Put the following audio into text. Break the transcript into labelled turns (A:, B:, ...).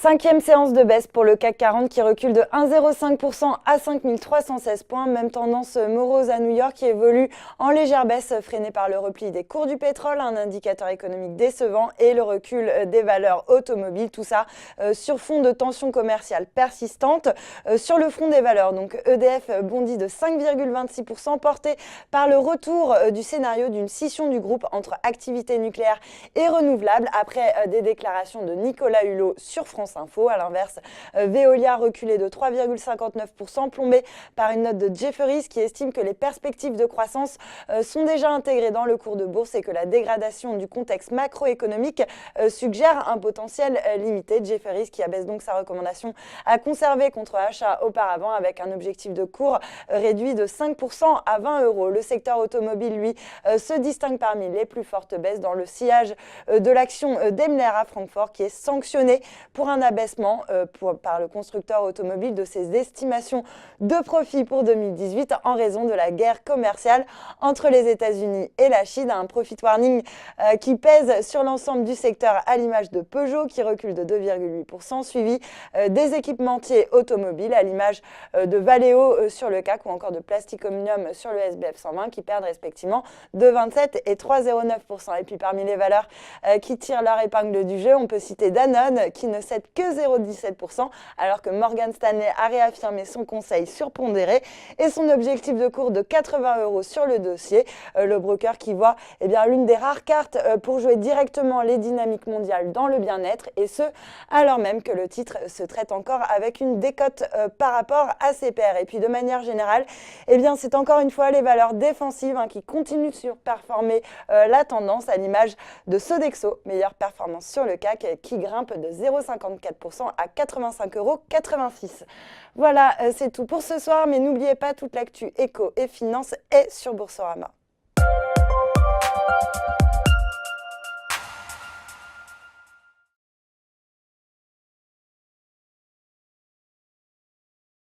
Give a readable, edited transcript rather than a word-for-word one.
A: Cinquième séance de baisse pour le CAC 40 qui recule de 1,05% à 5 316 points. Même tendance morose à New York qui évolue en légère baisse freinée par le repli des cours du pétrole, un indicateur économique décevant et le recul des valeurs automobiles. Tout ça sur fond de tensions commerciales persistantes. Sur le front des valeurs, donc EDF bondit de 5,26% porté par le retour du scénario d'une scission du groupe entre activité nucléaire et renouvelable après des déclarations de Nicolas Hulot sur France Info. À l'inverse, Veolia reculé de 3,59%, plombé par une note de Jefferies qui estime que les perspectives de croissance sont déjà intégrées dans le cours de bourse et que la dégradation du contexte macroéconomique suggère un potentiel limité. Jefferies qui abaisse donc sa recommandation à conserver contre achat auparavant avec un objectif de cours réduit de 5% à 20 €. Le secteur automobile, lui, se distingue parmi les plus fortes baisses dans le sillage de l'action Daimler à Francfort qui est sanctionné pour un abaissement par le constructeur automobile de ses estimations de profit pour 2018 en raison de la guerre commerciale entre les États-Unis et la Chine. Un profit warning qui pèse sur l'ensemble du secteur à l'image de Peugeot qui recule de 2,8%, suivi des équipementiers automobiles à l'image de Valeo sur le CAC ou encore de Plastic Omnium sur le SBF 120 qui perdent respectivement de 27 et 3,09%. Et puis parmi les valeurs qui tirent leur épingle du jeu, on peut citer Danone qui ne cède que 0,17% alors que Morgan Stanley a réaffirmé son conseil surpondéré et son objectif de cours de 80 € sur le dossier. Le broker qui voit l'une des rares cartes pour jouer directement les dynamiques mondiales dans le bien-être et ce alors même que le titre se traite encore avec une décote par rapport à ses pairs. Et puis de manière générale, c'est encore une fois les valeurs défensives qui continuent de surperformer la tendance à l'image de Sodexo, meilleure performance sur le CAC qui grimpe de 0,54% à 85,86 €. Voilà, c'est tout pour ce soir, mais n'oubliez pas toute l'actu éco et finance est sur Boursorama.